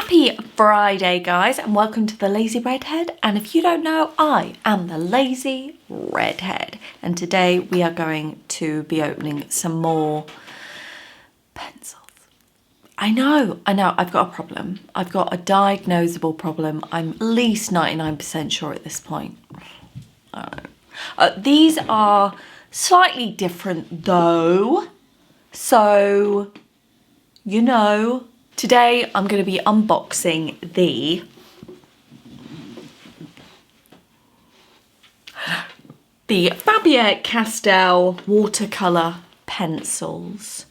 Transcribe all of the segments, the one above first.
Happy Friday, guys, and welcome to the Lazy Redhead. And if you don't know, I am the Lazy Redhead, and today we are going to be opening some more pencils. I know, I've got a problem. I've got a diagnosable problem. I'm at least 99% sure at this point. I don't know. These are slightly different though, so you know. Today I'm going to be unboxing the Faber Castell watercolor pencils.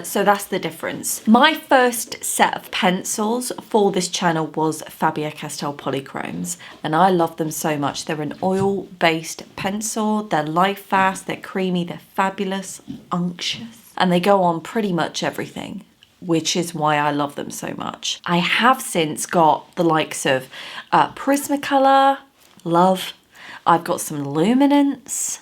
So that's the difference. My first set of pencils for this channel was Faber Castell polychromes, and I love them so much. They're an oil-based pencil. They're light fast, they're creamy, they're fabulous, unctuous, and they go on pretty much everything, which is why I love them so much. I have since got the likes of Prismacolor, love. I've got some Luminance,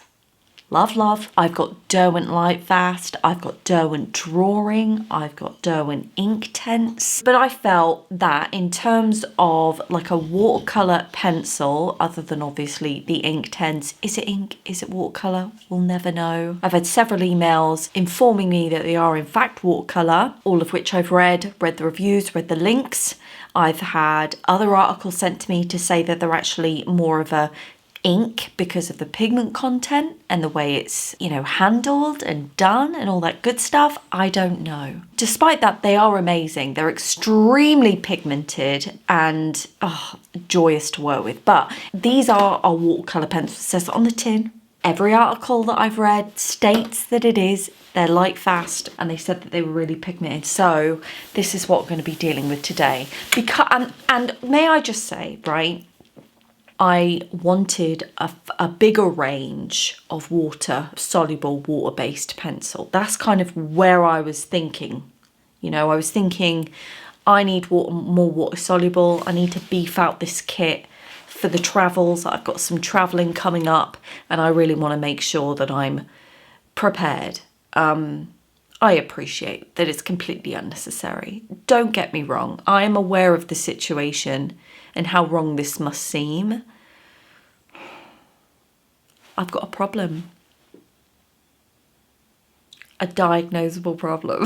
love. I've got Derwent Lightfast, I've got Derwent Drawing, I've got Derwent Inktense. But I felt that in terms of like a watercolor pencil, other than obviously the Inktense, is it ink, is it watercolor? We'll never know. I've had several emails informing me that they are in fact watercolor, all of which I've read the reviews, read the links. I've had other articles sent to me to say that they're actually more of a ink because of the pigment content and the way it's, you know, handled and done and all that good stuff. I don't know. Despite that, they are amazing. They're extremely pigmented and joyous to work with. But these are our watercolor pencils. It says on the tin. Every article that I've read states that it is. They're light fast, and they said that they were really pigmented. So this is what we're going to be dealing with today. Because and may I just say, right, I wanted a bigger range of soluble water-based pencil. That's kind of where I was thinking. You know, I was thinking I need more water soluble. I need to beef out this kit for the travels. I've got some traveling coming up, and I really want to make sure that I'm prepared. I appreciate that it's completely unnecessary. Don't get me wrong. I am aware of the situation and how wrong this must seem. I've got a problem. A diagnosable problem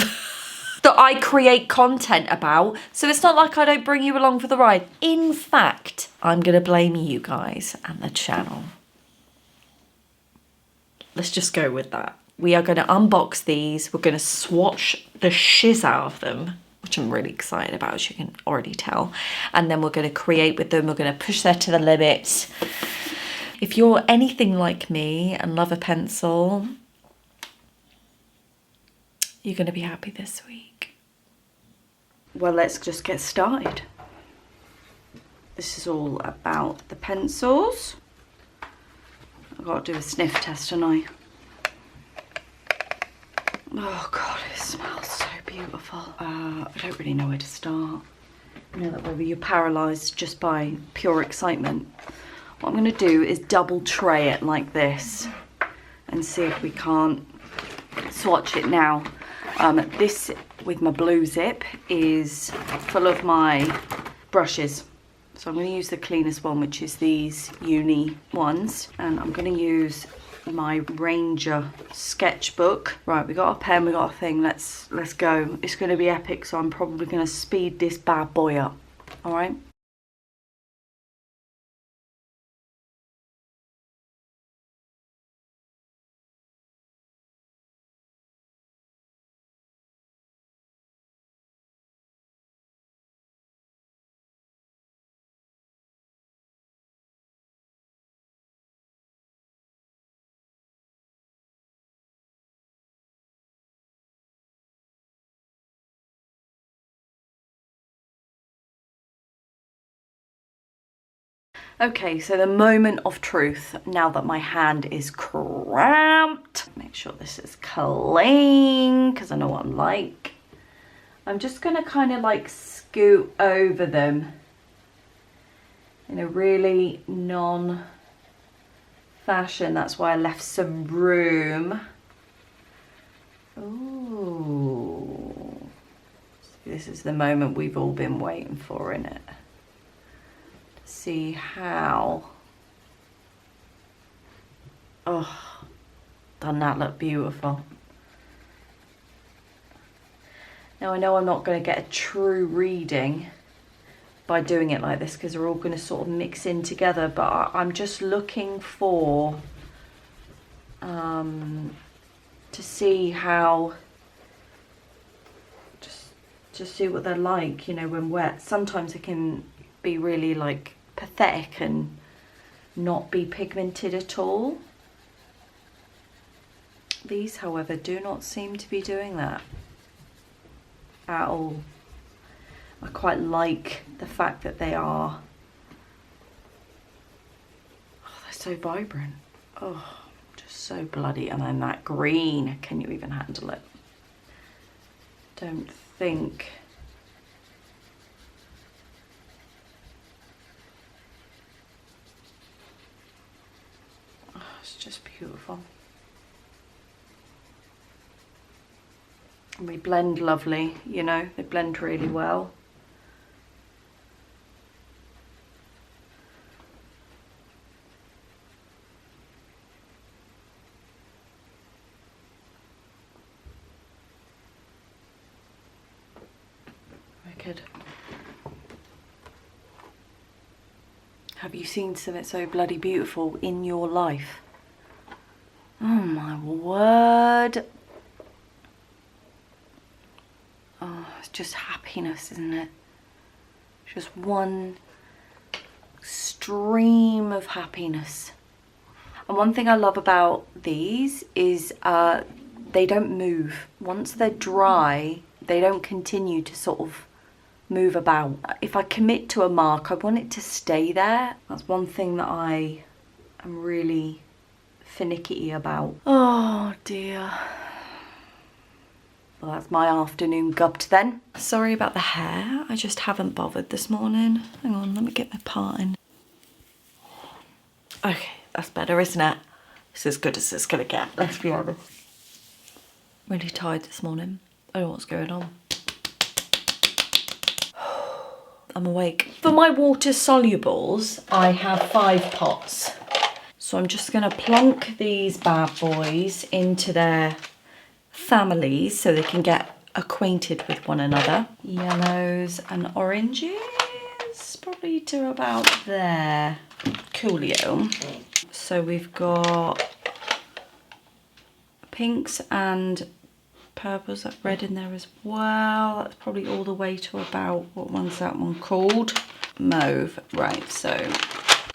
that I create content about. So it's not like I don't bring you along for the ride. In fact, I'm going to blame you guys and the channel. Let's just go with that. We are going to unbox these. We're going to swatch the shiz out of them, which I'm really excited about, as you can already tell. And then we're going to create with them. We're going to push that to the limits. If you're anything like me and love a pencil, you're going to be happy this week. Well, let's just get started. This is all about the pencils. I've got to do a sniff test, haven't I? Oh God, it smells so beautiful. I don't really know where to start. You know that way where you're paralysed just by pure excitement. What I'm going to do is double tray it like this and see if we can't swatch it now. This, with my blue zip, is full of my brushes. So I'm going to use the cleanest one, which is these uni ones. And I'm going to use my Ranger sketchbook. Right, we got a pen, we got a thing. Let's go. It's going to be epic, so I'm probably going to speed this bad boy up. All right. Okay, so the moment of truth, now that my hand is cramped. Make sure this is clean, because I know what I'm like. I'm just gonna kind of like scoot over them in a really non-fashion. That's why I left some room. Ooh. this is the moment we've all been waiting for, innit? See how, oh, doesn't that look beautiful? Now I know I'm not going to get a true reading by doing it like this because they're all going to sort of mix in together, but I'm just looking for to see how, just see what they're like, you know, when wet. Sometimes it can be really like pathetic and not be pigmented at all. These, however, do not seem to be doing that at all. I quite like the fact that they are, oh, they're so vibrant. Oh, just so bloody, and then that green, can you even handle it? Don't think. Oh, it's just beautiful. And we blend lovely, you know, they blend really well. Wicked. Have you seen something so bloody beautiful in your life? Oh my word. Oh, it's just happiness, isn't it? Just one stream of happiness. And one thing I love about these is they don't move. Once they're dry, they don't continue to sort of move about. If I commit to a mark, I want it to stay there. That's one thing that I am really finicky about. Oh dear. Well, that's my afternoon gubbed then. Sorry about the hair, I just haven't bothered this morning. Hang on, let me get my part in. Okay, that's better, isn't it? It's as good as it's gonna get, let's be honest. Really tired this morning. I don't know what's going on. I'm awake. For my water solubles, I have 5 pots. So I'm just gonna plonk these bad boys into their families so they can get acquainted with one another. Yellows and oranges, probably to about there. Coolio. So we've got pinks and purples, that red in there as well. That's probably all the way to about, what one's that one called? Mauve. Right, so,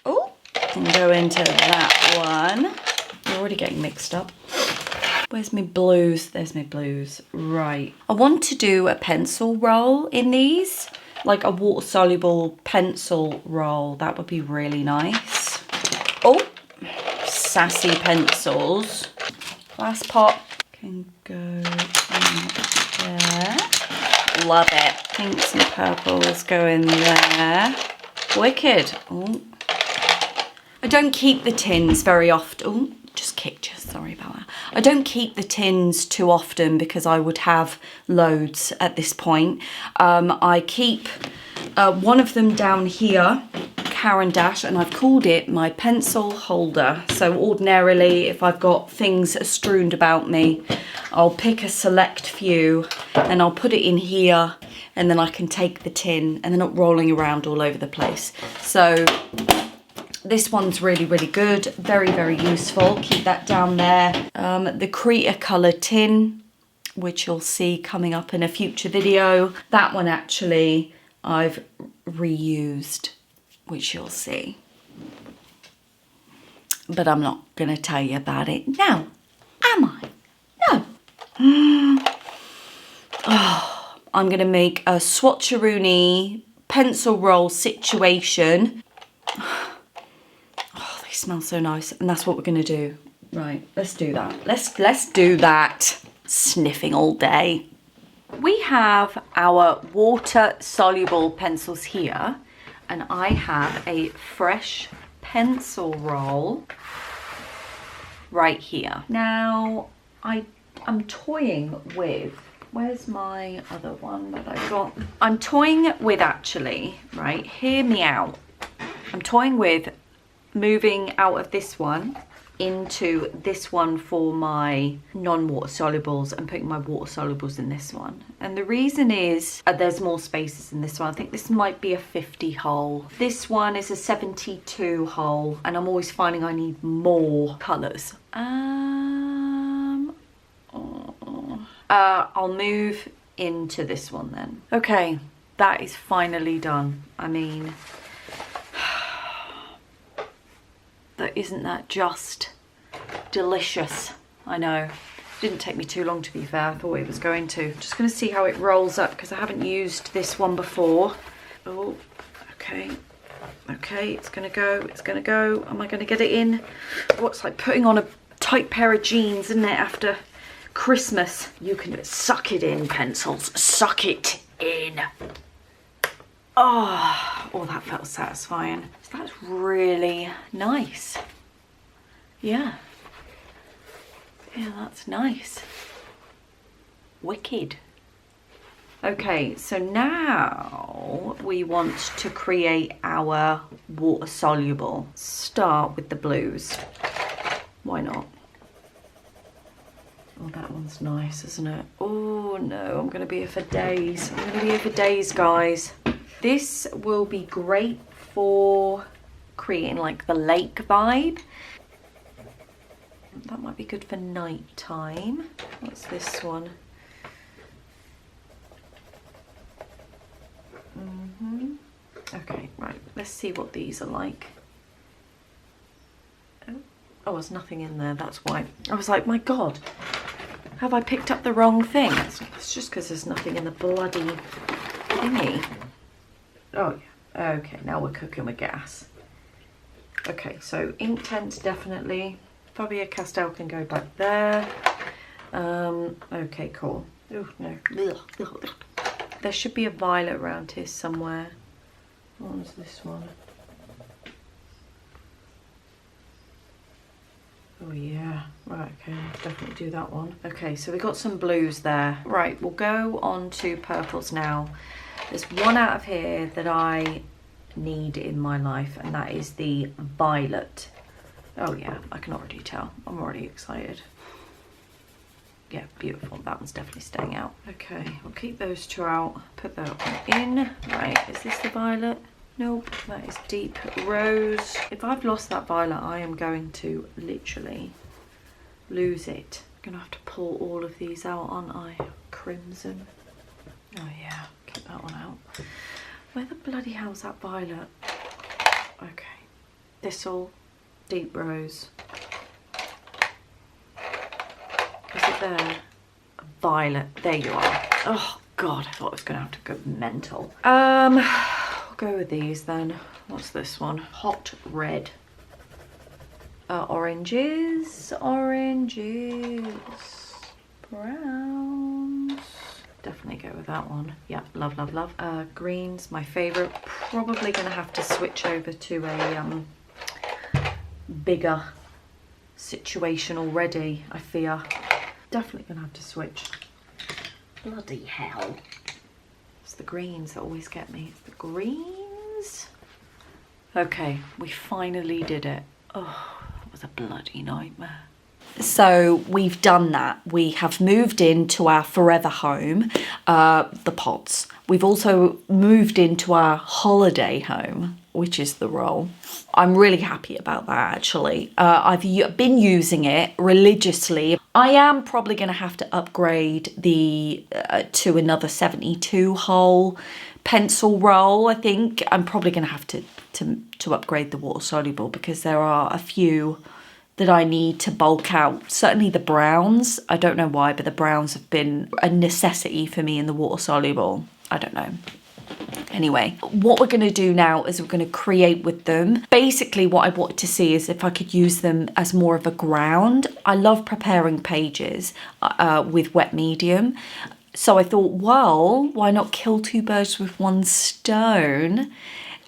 oh, can go into that one. You're already getting mixed up. Where's my blues? There's my blues. Right. I want to do a pencil roll in these, like a water-soluble pencil roll. That would be really nice. Oh, sassy pencils. Last pot can go in there. Love it. Pinks and purples go in there. Wicked. Oh. I don't keep the tins very often. Oh, just kicked you, sorry about that. I don't keep the tins too often because I would have loads at this point. I keep one of them down here, Caran d'Ache, and I've called it my pencil holder. So ordinarily, if I've got things strewn about me, I'll pick a select few and I'll put it in here, and then I can take the tin and they're not rolling around all over the place. So this one's really, really good. Very, very useful. Keep that down there. The Krita colour tin, which you'll see coming up in a future video. That one actually I've reused, which you'll see. But I'm not going to tell you about it now, am I? No. Oh, I'm going to make a swatcheroony pencil roll situation. Smell so nice, and that's what we're gonna do. Right, let's do that. Let's do that. Sniffing all day. We have our water soluble pencils here, and I have a fresh pencil roll right here. Now I'm toying with Where's my other one that I've got? I'm toying with actually, right, hear me out. I'm toying with moving out of this one into this one for my non-water solubles and putting my water solubles in this one. And the reason is there's more spaces in this one. I think this might be a 50 hole. This one is a 72 hole, and I'm always finding I need more colours. I'll move into this one then. Okay, that is finally done. I mean, isn't that just delicious? I know. Didn't take me too long, to be fair. I thought it was going to. Just going to see how it rolls up because I haven't used this one before. Oh, okay. Okay, it's going to go. It's going to go. Am I going to get it in? Oh, it's like putting on a tight pair of jeans, isn't it, after Christmas? You can suck it in, pencils. Suck it in. Oh, that felt satisfying. That's really nice. Yeah. Yeah, that's nice. Wicked. Okay, so now we want to create our water soluble. Start with the blues. Why not? Oh, that one's nice, isn't it? Oh no, I'm gonna be here for days. I'm gonna be here for days, guys. This will be great for creating like the lake vibe. That might be good for night time. What's this one? Okay, right, let's see what these are like. Oh, there's nothing in there, that's why. I was like, my God, have I picked up the wrong thing? It's just because there's nothing in the bloody thingy. Oh yeah, okay, now we're cooking with gas. Okay, so Inktense definitely. Faber Castell can go back there. Okay, cool. Oh no. There should be a violet around here somewhere. What one's this one? Oh yeah, right, okay, definitely do that one. Okay, so we got some blues there. Right, we'll go on to purples now. There's one out of here that I need in my life, and that is the violet. Oh yeah, I can already tell. I'm already excited. Yeah, beautiful. That one's definitely staying out. Okay, we'll keep those two out. Put that one in. Right, is this the violet? Nope, that is deep rose. If I've lost that violet, I am going to literally lose it. I'm gonna have to pull all of these out, aren't I? Crimson. Oh yeah, keep that one out. Where the bloody hell's that violet? Okay. Thistle, deep rose. Is it there? Violet. There you are. Oh God, I thought I was gonna have to go mental. I'll go with these then. What's this one? Hot red. Oranges. Oranges. Browns. Definitely go with that one. Yeah, love, love, love. Greens, my favourite. Probably gonna have to switch over to a bigger situation already, I fear. Definitely gonna have to switch. Bloody hell. It's the greens that always get me. It's the greens. Okay, we finally did it. Oh, it was a bloody nightmare. So we've done that. We have moved into our forever home, the pots. We've also moved into our holiday home, which is the roll. I'm really happy about that, actually. I've been using it religiously. I am probably going to have to upgrade the to another 72 hole pencil roll. I think I'm probably going to have to upgrade the water soluble because there are a few that I need to bulk out. Certainly the browns. I don't know why, but the browns have been a necessity for me in the water soluble. I don't know. Anyway, what we're going to do now is we're going to create with them. Basically, what I want to see is if I could use them as more of a ground. I love preparing pages with wet medium. So I thought, well, why not kill two birds with one stone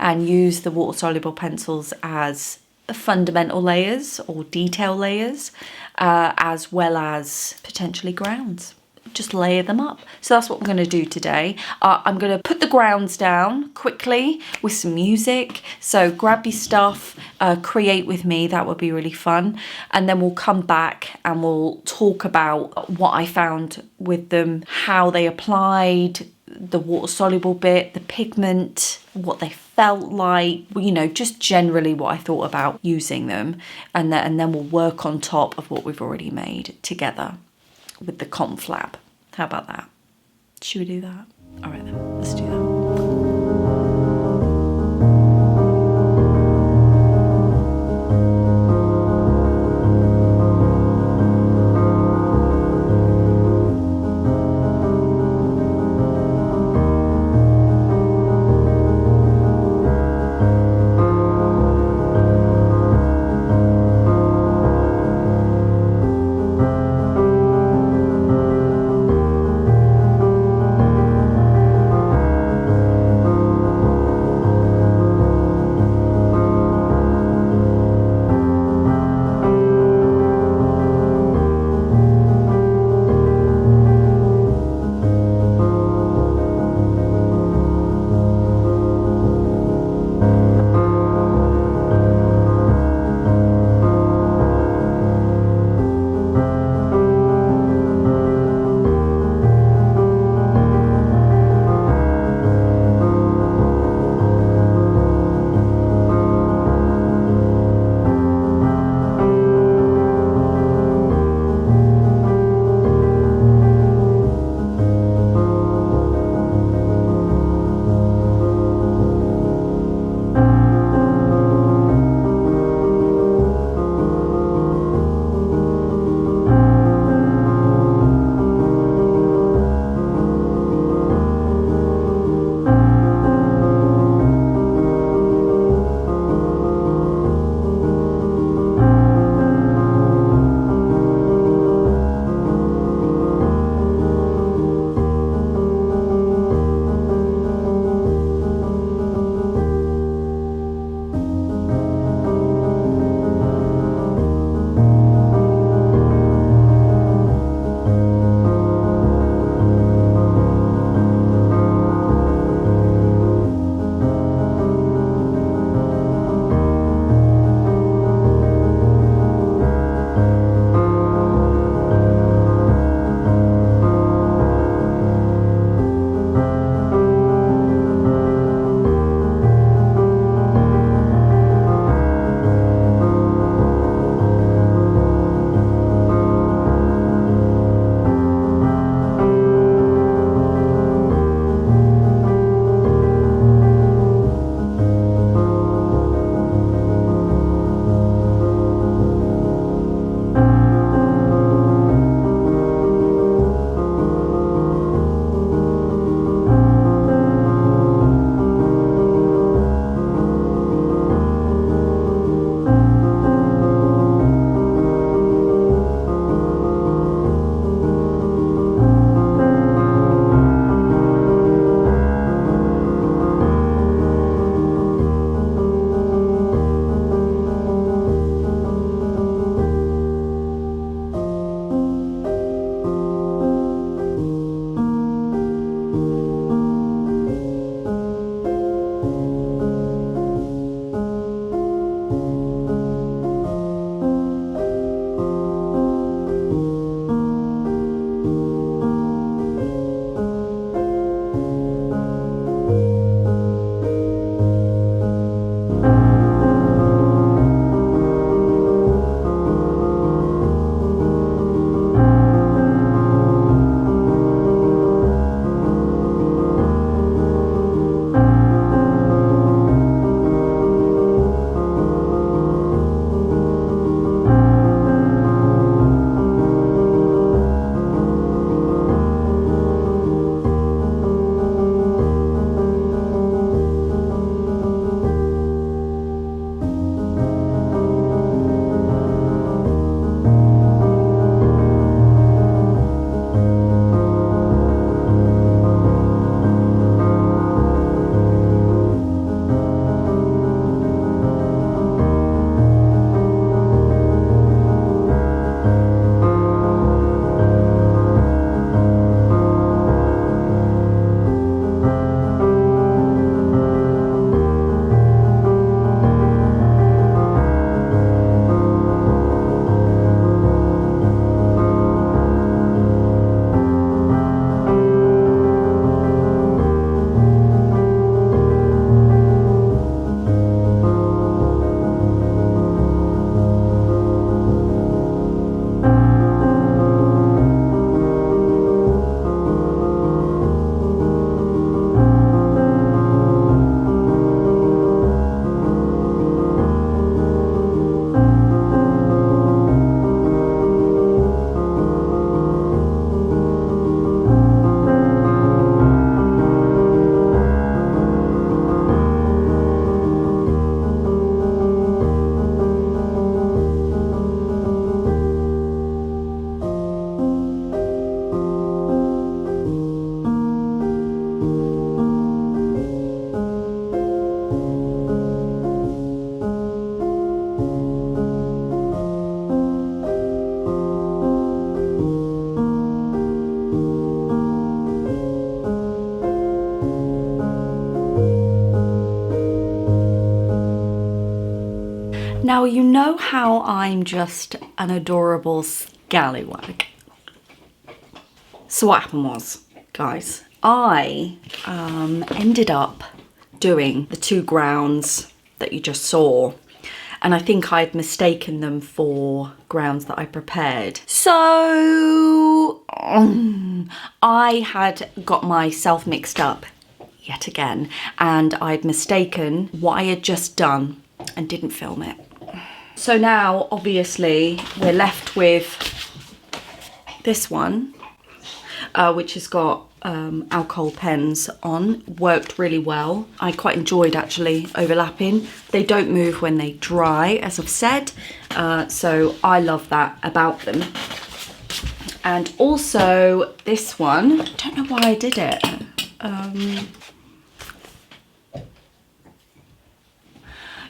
and use the water-soluble pencils as fundamental layers or detail layers, as well as potentially grounds. just layer them up. So that's what I'm going to do today. I'm going to put the grounds down quickly with some music. So grab your stuff, create with me. That would be really fun. And then we'll come back and we'll talk about what I found with them, how they applied, the water soluble bit, the pigment, what they felt like, you know, just generally what I thought about using them. And then we'll work on top of what we've already made together with the conflab. How about that? Should we do that? All right then, let's do that. Now, you know how I'm just an adorable scallywag. So what happened was, guys, I ended up doing the 2 grounds that you just saw, and I think I'd mistaken them for grounds that I prepared. So I had got myself mixed up yet again, and I'd mistaken what I had just done and didn't film it. So now, obviously, we're left with this one, which has got alcohol pens on. Worked really well. I quite enjoyed actually overlapping. They don't move when they dry, as I've said, so I love that about them. And also this one, I don't know why I did it.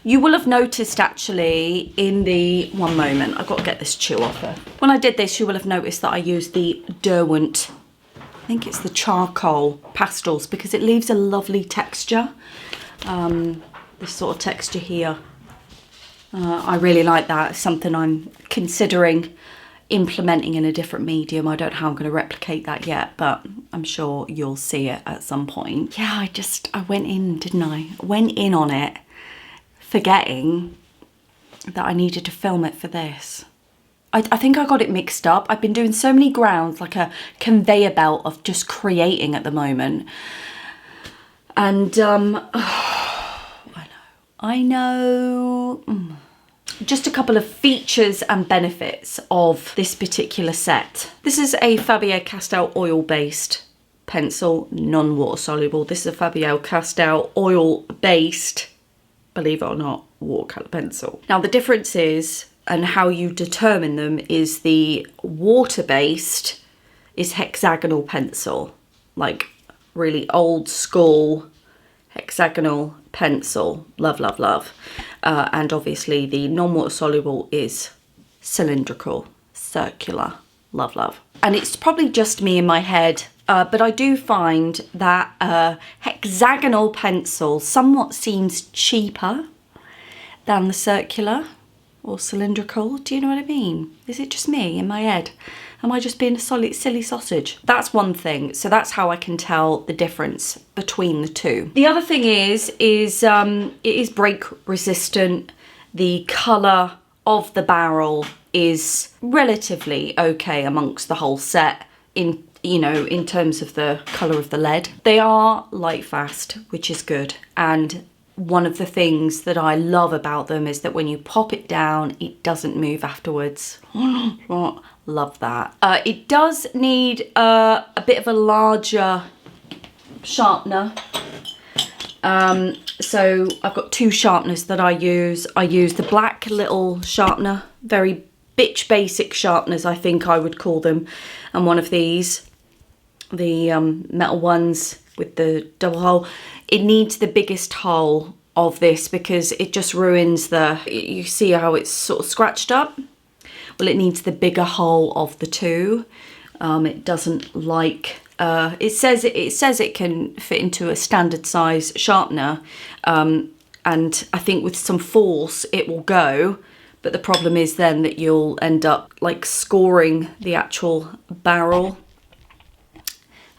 You will have noticed actually in the, one moment, I've got to get this chew off her. When I did this, you will have noticed that I used the Derwent, I think it's the charcoal pastels, because it leaves a lovely texture. This sort of texture here. I really like that. It's something I'm considering implementing in a different medium. I don't know how I'm going to replicate that yet, but I'm sure you'll see it at some point. Yeah, I went in, didn't I? Went in on it, forgetting that I needed to film it for this. I think I got it mixed up. I've been doing so many grounds, like a conveyor belt of just creating at the moment. And, I know. Just a couple of features and benefits of this particular set. This is a Faber Castell oil-based pencil, non-water soluble. This is a Faber Castell oil-based, believe it or not, watercolor pencil. Now the difference is, and how you determine them, is the water-based is hexagonal pencil, like really old school hexagonal pencil. Love, love, love. And obviously the non-water soluble is cylindrical, circular. Love, love. And it's probably just me in my head, but I do find that hexagonal pencil somewhat seems cheaper than the circular or cylindrical. Do you know what I mean? Is it just me in my head? Am I just being a silly sausage? That's one thing. So that's how I can tell the difference between the two. The other thing is it is break resistant. The colour of the barrel is relatively okay amongst the whole set in, you know, in terms of the colour of the lead. They are light fast, which is good. And one of the things that I love about them is that when you pop it down, it doesn't move afterwards. Love that. It does need a bit of a larger sharpener. So I've got 2 sharpeners that I use. I use the black little sharpener, very bitch basic sharpeners, I think I would call them. And one of these, the metal ones with the double hole. It needs the biggest hole of this because it just ruins the, you see how it's sort of scratched up? Well, it needs the bigger hole of the 2. It doesn't like, it says it can fit into a standard size sharpener, and I think with some force it will go, but the problem is then that you'll end up like scoring the actual barrel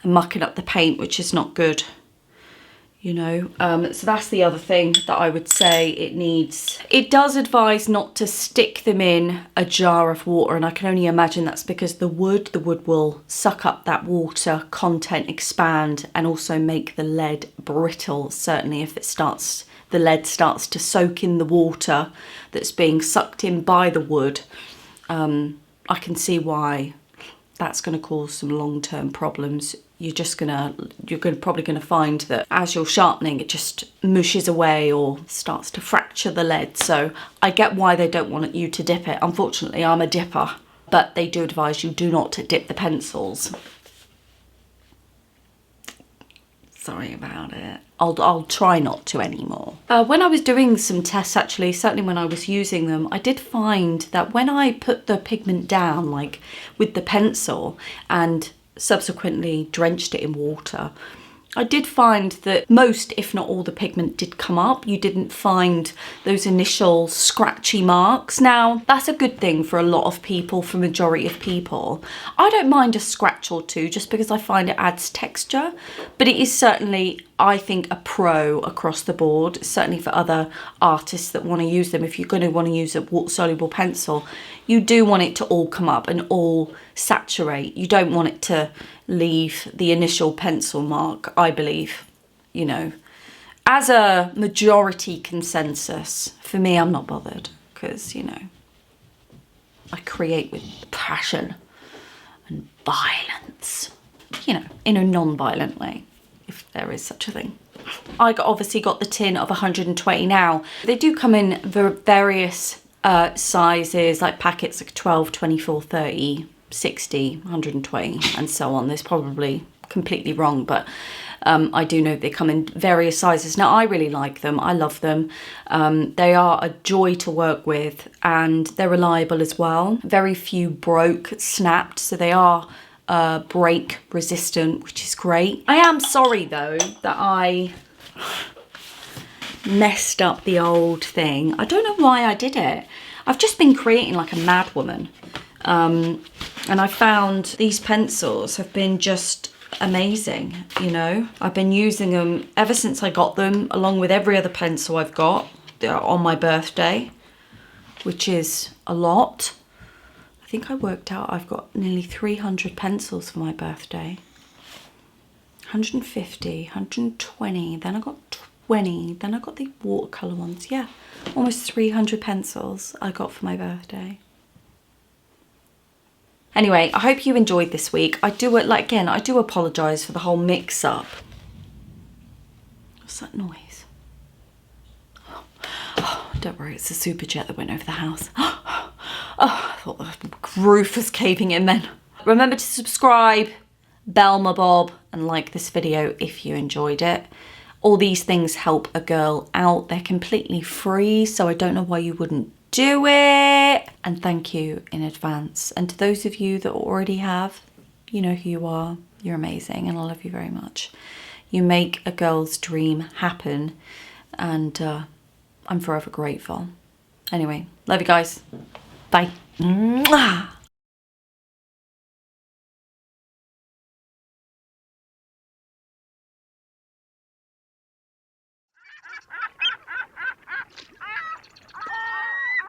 and mucking up the paint, which is not good, you know. So that's the other thing that I would say it needs. It does advise not to stick them in a jar of water, and I can only imagine that's because the wood will suck up that water content, expand, and also make the lead brittle. Certainly if the lead starts to soak in the water that's being sucked in by the wood, I can see why that's going to cause some long-term problems. You're probably gonna find that as you're sharpening, it just mushes away or starts to fracture the lead. So I get why they don't want you to dip it. Unfortunately, I'm a dipper, but they do advise you do not dip the pencils. Sorry about it. I'll try not to anymore. When I was doing some tests, actually, certainly when I was using them, I did find that when I put the pigment down, like with the pencil, and subsequently drenched it in water, I did find that most, if not all, the pigment did come up. You didn't find those initial scratchy marks. Now, that's a good thing for a lot of people, for majority of people. I don't mind a scratch or two just because I find it adds texture, but it is certainly, I think, a pro across the board, certainly for other artists that want to use them. If you're going to want to use a water-soluble pencil, you do want it to all come up and all saturate. You don't want it to leave the initial pencil mark, I believe, you know. As a majority consensus, for me, I'm not bothered because, you know, I create with passion and violence, you know, in a non-violent way, if there is such a thing. I obviously got the tin of 120 now. They do come in various sizes, like packets like 12, 24, 30, 60, 120 and so on. There's probably completely wrong, but I do know they come in various sizes. Now, I really like them. I love them. They are a joy to work with and they're reliable as well. Very few broke, snapped, so they are break resistant, which is great. I am sorry though that I messed up the old thing. I don't know why I did it. I've just been creating like a mad woman. And I found these pencils have been just amazing, you know. I've been using them ever since I got them, along with every other pencil I've got on my birthday, which is a lot. I think I worked out I've got nearly 300 pencils for my birthday. 150, 120, then I got 20, then I got the watercolor ones. Yeah, almost 300 pencils I got for my birthday. Anyway, I hope you enjoyed this week. I do apologise for the whole mix-up. What's that noise? Oh, don't worry, it's a super jet that went over the house. Oh, I thought the roof was caving in then. Remember to subscribe, bell my bob, and like this video if you enjoyed it. All these things help a girl out. They're completely free, so I don't know why you wouldn't do it. And thank you in advance. And to those of you that already have, you know who you are. You're amazing and I love you very much. You make a girl's dream happen and I'm forever grateful. Anyway, love you guys. Bye. Mwah.